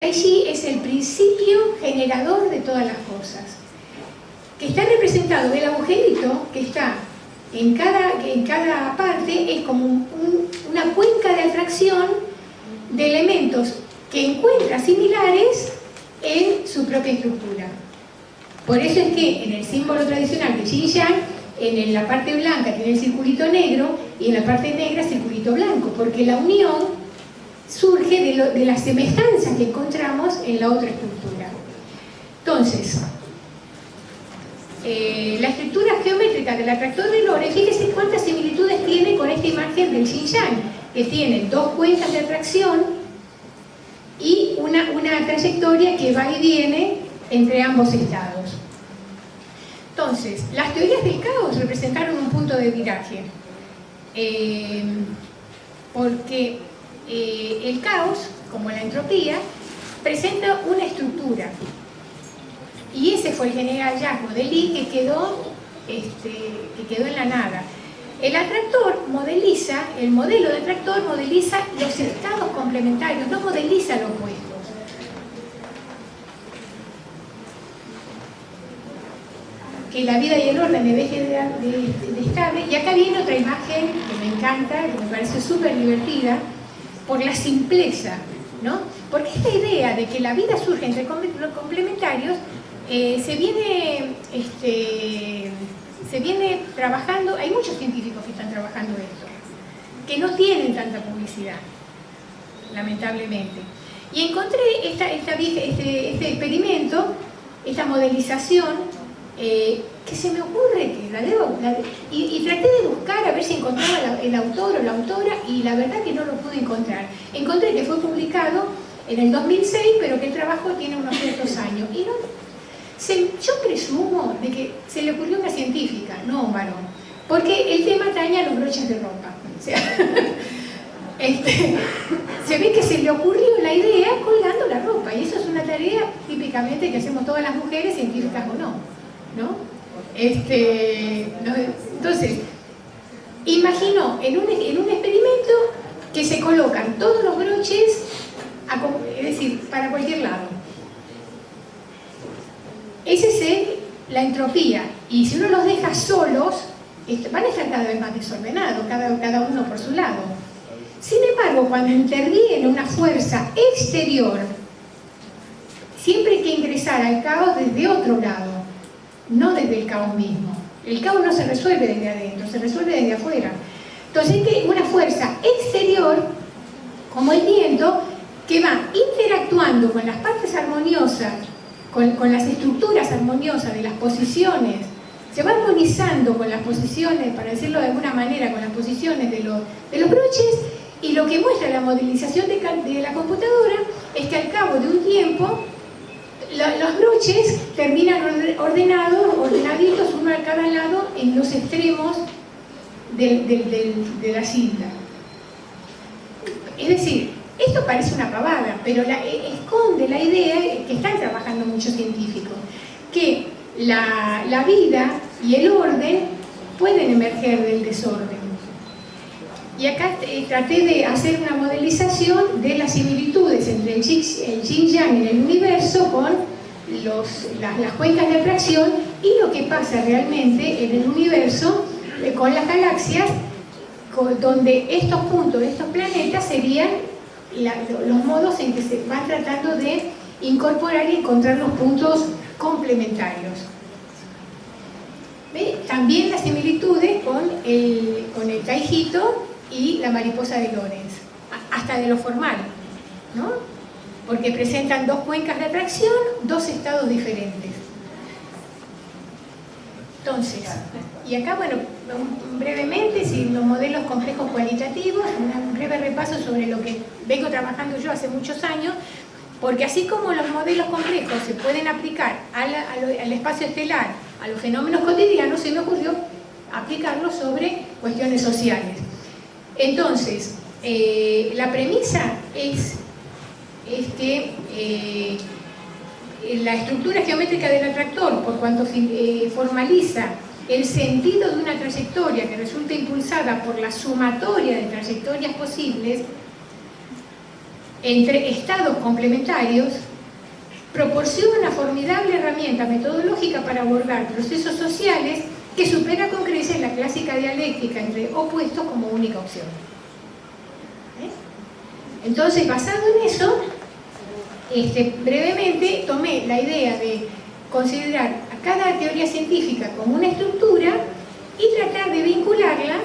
Allí es el principio generador de todas las cosas, que está representado, el agujerito que está en cada parte es como una cuenca de atracción de elementos que encuentra similares en su propia estructura. Por eso es que en el símbolo tradicional de Yin Yang, en la parte blanca tiene el circulito negro y en la parte negra el circulito blanco, porque la unión surge de las semejanzas que encontramos en la otra estructura. Entonces, la estructura geométrica del atractor de Lorentz, fíjense cuántas similitudes tiene con esta imagen del Yin Yang, que tiene dos cuencas de atracción y una trayectoria que va y viene entre ambos estados. Entonces, las teorías del caos representaron un punto de viraje, porque el caos, como la entropía, presenta una estructura. Y ese fue el general hallazgo de Lee que quedó en la nada. El atractor modeliza, el modelo de atractor modeliza los estados complementarios, no modeliza los opuestos. Que la vida y el orden de eje de estable. Y acá viene otra imagen que me encanta, que me parece súper divertida, por la simpleza, ¿no? Porque esta idea de que la vida surge entre complementarios se viene trabajando, hay muchos científicos que están trabajando esto, que no tienen tanta publicidad, lamentablemente. Y encontré este experimento, esta modelización, que se me ocurre que y traté de buscar a ver si encontraba el autor o la autora, y la verdad que no lo pude encontrar. Encontré que fue publicado en el 2006, pero que el trabajo tiene unos ciertos años. Y yo presumo de que se le ocurrió a una científica, no a un varón, porque el tema atañe a los broches de ropa. O sea, se ve que se le ocurrió la idea colgando la ropa, y eso es una tarea típicamente que hacemos todas las mujeres, científicas o no. Entonces, imagino en un experimento que se colocan todos los broches, es decir, para cualquier lado. Esa es la entropía, y si uno los deja solos, van a estar cada vez más desordenados, cada uno por su lado. Sin embargo, cuando interviene una fuerza exterior, siempre hay que ingresar al caos desde otro lado, no desde el caos mismo. El caos no se resuelve desde adentro, se resuelve desde afuera. Entonces hay que una fuerza exterior, como el viento, que va interactuando con las partes armoniosas, con las estructuras armoniosas de las posiciones, se va armonizando con las posiciones, para decirlo de alguna manera, con las posiciones de los broches, y lo que muestra la modelización de la computadora es que al cabo de un tiempo los broches terminan ordenaditos, uno a cada lado, en los extremos de la cinta. Es decir, esto parece una pavada, pero esconde la idea que están trabajando muchos científicos, que la vida y el orden pueden emerger del desorden. Y acá traté de hacer una modelización de las similitudes entre el Yin Yang en el universo con las cuencas de atracción y lo que pasa realmente en el universo con las galaxias, donde estos puntos, estos planetas serían los modos en que se van tratando de incorporar y encontrar los puntos complementarios. ¿Ve? También las similitudes con el Taijito y la mariposa de Lorentz, hasta de lo formal, ¿no? Porque presentan dos cuencas de atracción, dos estados diferentes. Entonces, y acá, bueno, brevemente, los modelos complejos cualitativos, un breve repaso sobre lo que vengo trabajando yo hace muchos años, porque así como los modelos complejos se pueden aplicar al espacio estelar, a los fenómenos cotidianos, se me ocurrió aplicarlos sobre cuestiones sociales. Entonces, la premisa es que la estructura geométrica del atractor, por cuanto formaliza el sentido de una trayectoria que resulta impulsada por la sumatoria de trayectorias posibles, entre estados complementarios, proporciona una formidable herramienta metodológica para abordar procesos sociales que supera con creces la clásica dialéctica entre opuestos como única opción. Entonces, basado en eso, brevemente tomé la idea de considerar a cada teoría científica como una estructura y tratar de vincularla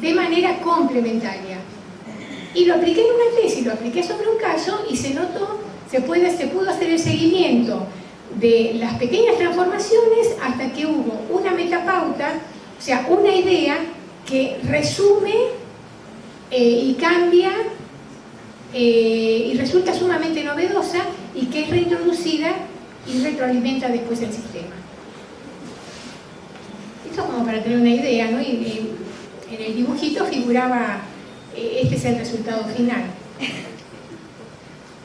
de manera complementaria. Y lo apliqué en una tesis, lo apliqué sobre un caso y se notó, se pudo hacer el seguimiento de las pequeñas transformaciones hasta que hubo una metapauta, o sea, una idea que resume y cambia y resulta sumamente novedosa y que es reintroducida y retroalimenta después el sistema. Esto es como para tener una idea, ¿no? Y en el dibujito figuraba, este es el resultado final.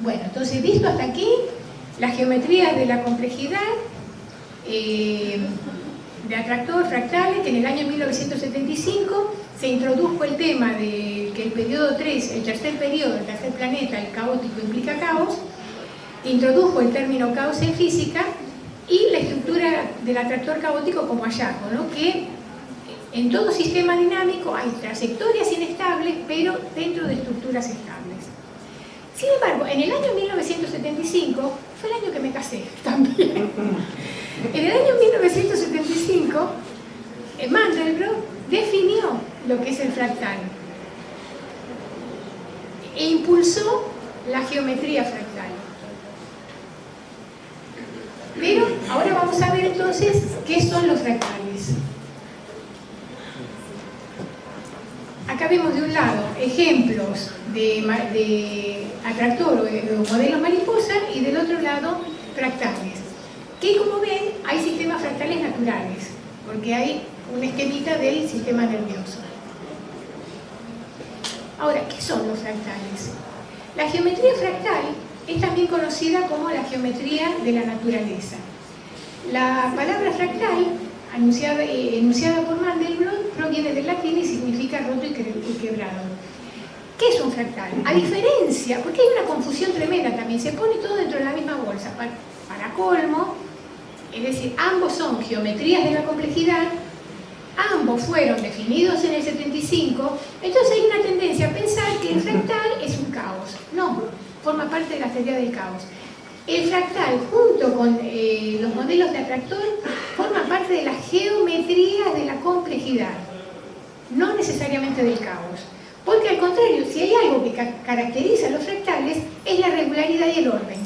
Bueno, entonces visto hasta aquí, las geometrías de la complejidad, de atractor, fractales, que en el año 1975 se introdujo el tema de que el periodo 3, el tercer periodo, el tercer planeta, el caótico implica caos, introdujo el término caos en física y la estructura del atractor caótico como hallazgo, ¿no? Que en todo sistema dinámico hay trayectorias inestables, pero dentro de estructuras estables. Sin embargo, en el año 1975, fue el año que me casé también, en el año 1975, Mandelbrot definió lo que es el fractal e impulsó la geometría fractal. Pero ahora vamos a ver entonces qué son los fractales. Acá vemos de un lado ejemplos de atractor o modelos mariposa y del otro lado fractales. Que como ven hay sistemas fractales naturales, porque hay una esquemita del sistema nervioso. Ahora, ¿qué son los fractales? La geometría fractal es también conocida como la geometría de la naturaleza. La palabra fractal, enunciada por Mandelbrot, proviene del latín y significa roto y quebrado. ¿Qué es un fractal? A diferencia, porque hay una confusión tremenda también, se pone todo dentro de la misma bolsa. Para colmo, es decir, ambos son geometrías de la complejidad, ambos fueron definidos en el 75, entonces hay una tendencia a pensar que el fractal es un caos. No, forma parte de la teoría del caos. El fractal, junto con los modelos de atractor, forma parte de las geometrías de la complejidad, no necesariamente del caos. Porque al contrario, si hay algo que caracteriza a los fractales, es la regularidad y el orden.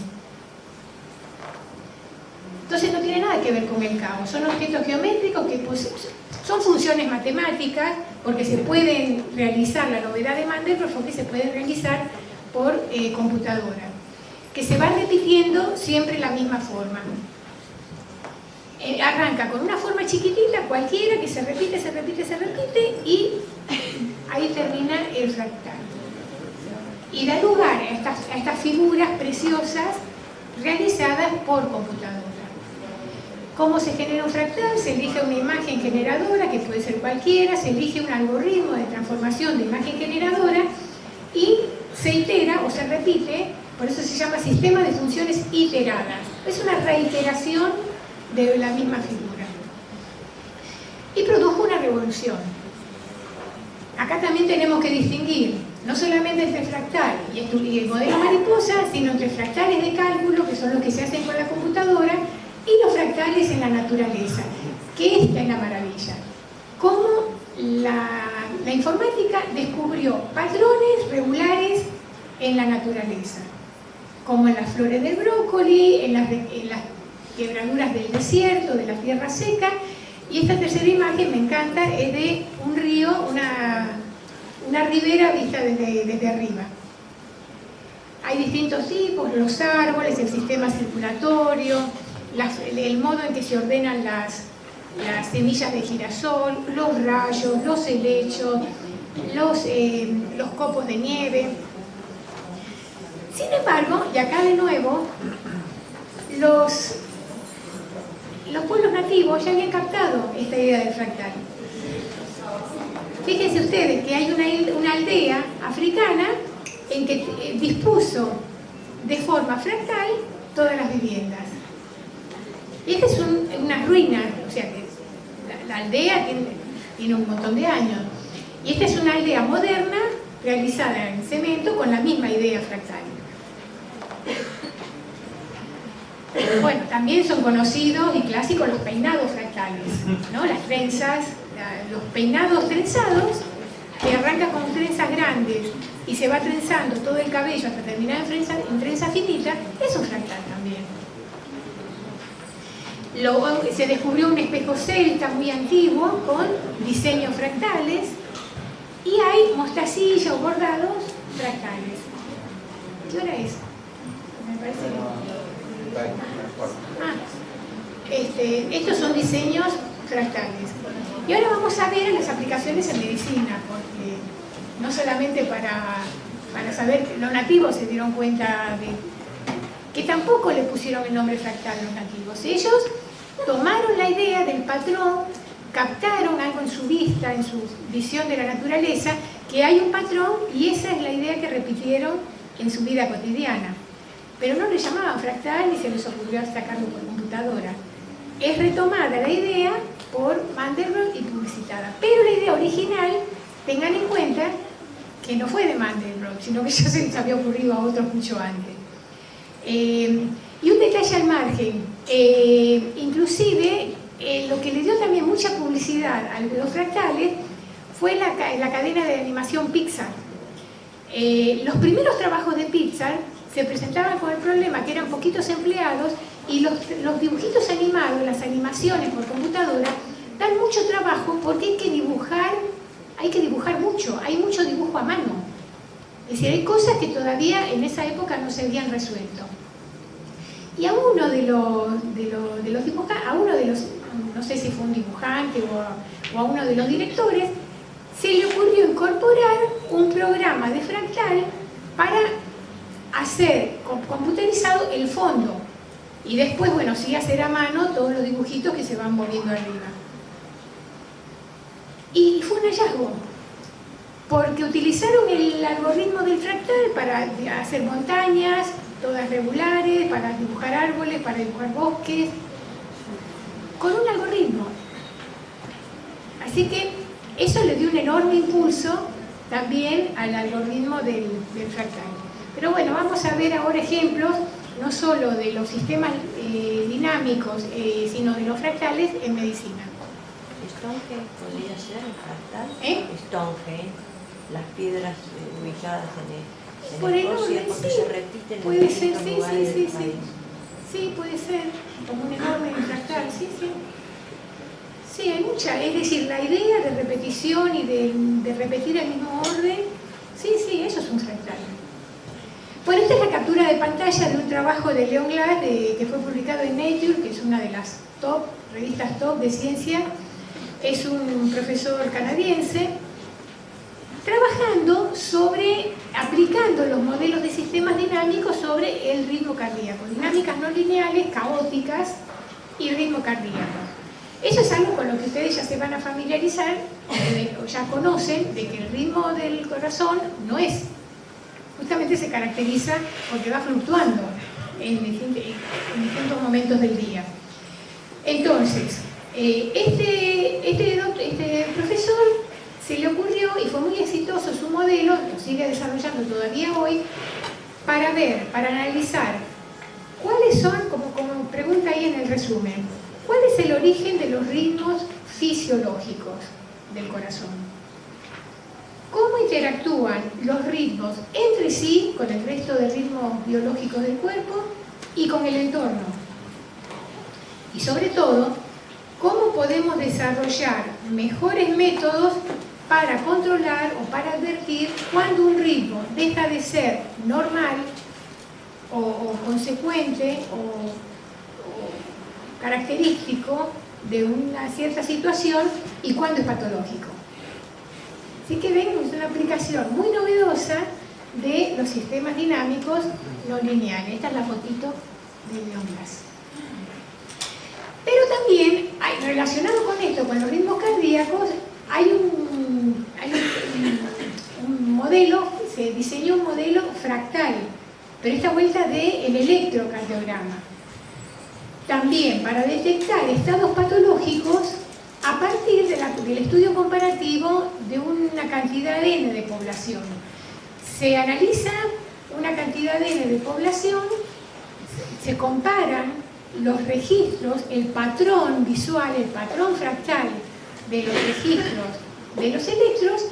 Entonces no tiene nada que ver con el caos, son objetos geométricos que son funciones matemáticas, porque se pueden realizar, la novedad de Mandelbrot fue que se pueden realizar por computadora, que se va repitiendo siempre la misma forma. Arranca con una forma chiquitita, cualquiera, que se repite, y ahí termina el fractal. Y da lugar a estas figuras preciosas realizadas por computadora. ¿Cómo se genera un fractal? Se elige una imagen generadora, que puede ser cualquiera, se elige un algoritmo de transformación de imagen generadora y se itera o se repite, por eso se llama sistema de funciones iteradas. Es una reiteración de la misma figura. Y produjo una revolución. Acá también tenemos que distinguir no solamente entre el fractal y el modelo mariposa, sino entre fractales de cálculo, que son los que se hacen con la computadora, y los fractales en la naturaleza, que esta es la maravilla. Cómo la informática descubrió patrones regulares en la naturaleza, como en las flores del brócoli, en las quebraduras del desierto, de la tierra seca. Y esta tercera imagen me encanta, es de un río, una ribera vista desde arriba. Hay distintos tipos, los árboles, el sistema circulatorio, el modo en que se ordenan las semillas de girasol, los rayos, los helechos, los copos de nieve. Sin embargo, y acá de nuevo, los pueblos nativos ya habían captado esta idea del fractal. Fíjense ustedes que hay una aldea africana en que dispuso de forma fractal todas las viviendas. Y esta es una ruina, o sea que la aldea tiene un montón de años. Y esta es una aldea moderna realizada en cemento con la misma idea fractal. Bueno, también son conocidos y clásicos los peinados fractales, ¿no? Las trenzas, los peinados trenzados, que arranca con trenzas grandes y se va trenzando todo el cabello hasta terminar en trenza finita, es un fractal también. Se descubrió un espejo celta muy antiguo con diseños fractales y hay mostacillas o bordados fractales. ¿Qué hora es? Me parece que... estos son diseños fractales. Y ahora vamos a ver las aplicaciones en medicina, porque no solamente para saber, los nativos se dieron cuenta de que tampoco le pusieron el nombre fractal a los nativos. Ellos tomaron la idea del patrón, captaron algo en su vista, en su visión de la naturaleza, que hay un patrón y esa es la idea que repitieron en su vida cotidiana. Pero no le llamaban fractal ni se les ocurrió sacarlo por computadora. Es retomada la idea por Mandelbrot y publicitada. Pero la idea original, tengan en cuenta que no fue de Mandelbrot, sino que ya se les había ocurrido a otros mucho antes. Y un detalle al margen, inclusive lo que le dio también mucha publicidad a los fractales fue la cadena de animación Pixar. Los primeros trabajos de Pixar se presentaban con el problema que eran poquitos empleados y los dibujitos animados, las animaciones por computadora, dan mucho trabajo porque hay que dibujar mucho, hay mucho dibujo a mano. Es decir, hay cosas que todavía en esa época no se habían resuelto. Y a uno de los dibujantes, a uno de los, no sé si fue un dibujante o a uno de los directores, se le ocurrió incorporar un programa de fractal para hacer computarizado el fondo y después, bueno, sí hacer a mano todos los dibujitos que se van moviendo arriba. Y fue un hallazgo, porque utilizaron el algoritmo del fractal para hacer montañas, todas regulares, para dibujar árboles, para dibujar bosques, con un algoritmo. Así que eso le dio un enorme impulso también al algoritmo del fractal. Pero bueno, vamos a ver ahora ejemplos, no solo de los sistemas dinámicos, sino de los fractales en medicina. Stonehenge podría ser un fractal. Stonehenge, las piedras ubicadas en el Escocia, porque se repiten en distintos lugares del país. Sí, puede ser, como un enorme fractal, sí. Sí, hay mucha, es decir, la idea de repetición y de repetir el mismo orden, sí, eso es un fractal. Bueno, esta es la captura de pantalla de un trabajo de Leon Glass que fue publicado en Nature, que es una de las revistas top de ciencia. Es un profesor canadiense trabajando aplicando los modelos de sistemas dinámicos sobre el ritmo cardíaco. Dinámicas no lineales, caóticas y ritmo cardíaco. Eso es algo con lo que ustedes ya se van a familiarizar, o ya conocen, de que el ritmo del corazón no es. Justamente se caracteriza porque va fluctuando en distintos momentos del día. Entonces, este profesor se le ocurrió, y fue muy exitoso su modelo, lo sigue desarrollando todavía hoy, para analizar cuáles son, como pregunta ahí en el resumen, cuál es el origen de los ritmos fisiológicos del corazón. ¿Cómo interactúan los ritmos entre sí, con el resto de ritmos biológicos del cuerpo y con el entorno? Y sobre todo, ¿cómo podemos desarrollar mejores métodos para controlar o para advertir cuando un ritmo deja de ser normal o consecuente o característico de una cierta situación y cuando es patológico? Así que ven, es una aplicación muy novedosa de los sistemas dinámicos no lineales. Esta es la fotito de Leon Glass. Pero también, relacionado con esto, con los ritmos cardíacos, hay un modelo, se diseñó un modelo fractal, pero esta vuelta del electrocardiograma. También para detectar estados patológicos a partir del estudio comparativo de una cantidad N de población. Se analiza una cantidad N de población, se comparan los registros, el patrón visual, el patrón fractal de los registros de los electros,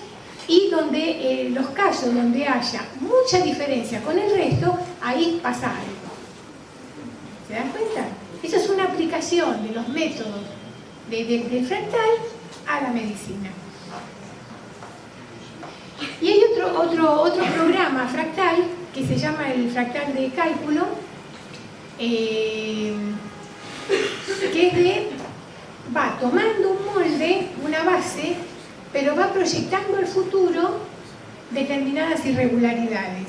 y donde los casos donde haya mucha diferencia con el resto, ahí pasa algo. ¿Se dan cuenta? Eso es una aplicación de los métodos del fractal a la medicina. Y hay otro programa fractal que se llama el fractal de cálculo, que va tomando un molde, una base, pero va proyectando al futuro determinadas irregularidades.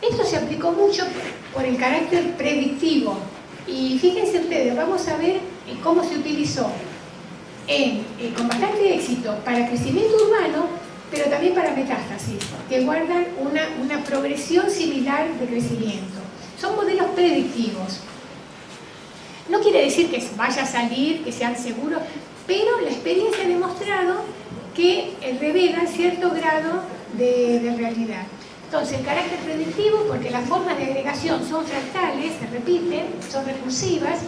Esto se aplicó mucho por el carácter predictivo. Y fíjense ustedes, vamos a ver cómo se utilizó con bastante éxito para crecimiento urbano, pero también para metástasis, que guardan una progresión similar de crecimiento. Son modelos predictivos. No quiere decir que vaya a salir, que sean seguros, pero la experiencia ha demostrado que revelan cierto grado de realidad. Entonces, el carácter predictivo, porque las formas de agregación son fractales, se repiten, son recursivas,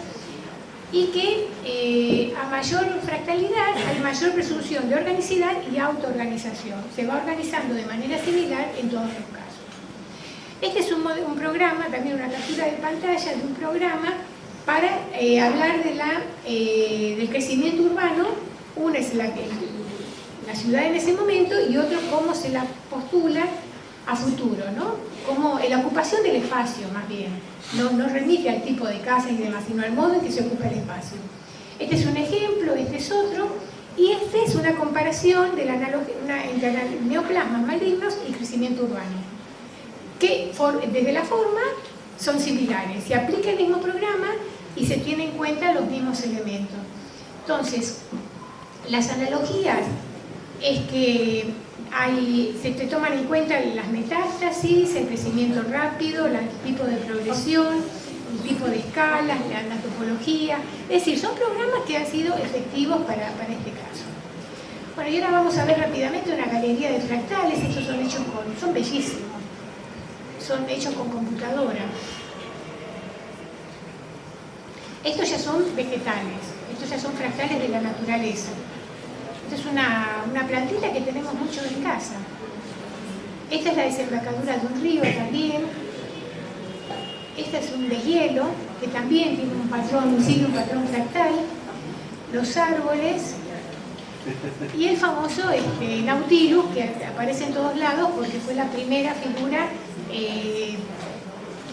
y que a mayor fractalidad hay mayor presunción de organicidad y autoorganización. Se va organizando de manera similar en todos los casos. Este es un programa, también una captura de pantalla de un programa para hablar del crecimiento urbano. Una es la ciudad en ese momento y otro cómo se la postula a futuro, ¿no? Como la ocupación del espacio, más bien. No remite al tipo de casa y demás, sino al modo en que se ocupa el espacio. Este es un ejemplo, este es otro, y este es una comparación de la entre neoplasmas malignos y crecimiento urbano, que desde la forma son similares. Se aplica el mismo programa y se tienen en cuenta los mismos elementos. Entonces, las analogías es que se te toman en cuenta las metástasis, el crecimiento rápido, el tipo de progresión, el tipo de escalas, la topología. Es decir, son programas que han sido efectivos para este caso. Bueno, y ahora vamos a ver rápidamente una galería de fractales. Estos son bellísimos. Son hechos con computadora. Estos ya son vegetales, estos ya son fractales de la naturaleza. Esta es una plantita que tenemos mucho en casa. Esta es la desembocadura de un río también. Esta es un deshielo, que también tiene un patrón fractal. Los árboles. Y el famoso Nautilus, que aparece en todos lados porque fue la primera figura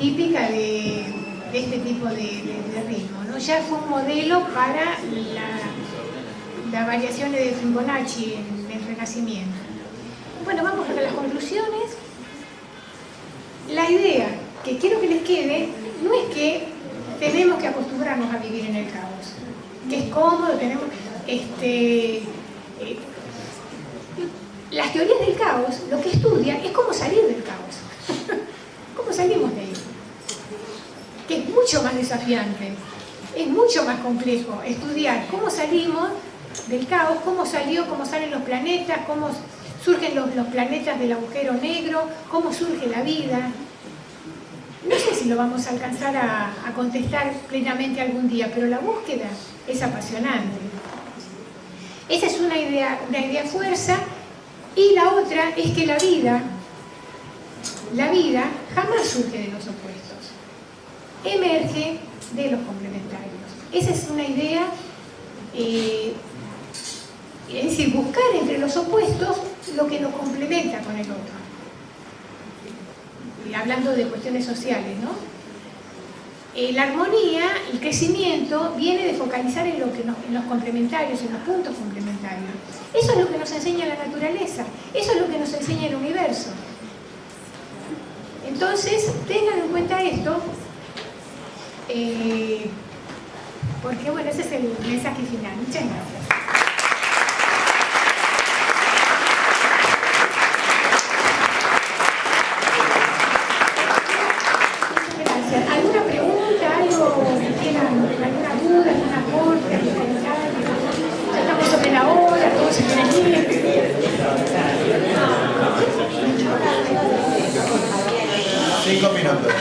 típica de este tipo de ritmo, ¿no? Ya fue un modelo para las variaciones de Fibonacci en el Renacimiento. Bueno, vamos a las conclusiones. La idea que quiero que les quede no es que tenemos que acostumbrarnos a vivir en el caos, que es cómodo, tenemos las teorías del caos, lo que estudian es cómo salir del caos. ¿Cómo salimos de ahí? Que es mucho más desafiante, es mucho más complejo estudiar cómo salimos del caos, cómo salen los planetas, cómo surgen los planetas del agujero negro, cómo surge la vida. No sé si lo vamos a alcanzar a contestar plenamente algún día, pero la búsqueda es apasionante. Esa es una idea fuerza, y la otra es que la vida jamás surge de los opuestos, emerge de los complementarios. Esa es una idea, es decir, buscar entre los opuestos lo que nos complementa con el otro. Hablando de cuestiones sociales, ¿no? La armonía, el crecimiento, viene de focalizar en los complementarios, en los puntos complementarios. Eso es lo que nos enseña la naturaleza, eso es lo que nos enseña el universo. Entonces, tengan en cuenta esto, porque bueno, ese es el mensaje final. Muchas gracias.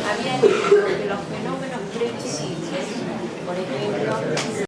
había dicho que los fenómenos previsibles, por ejemplo,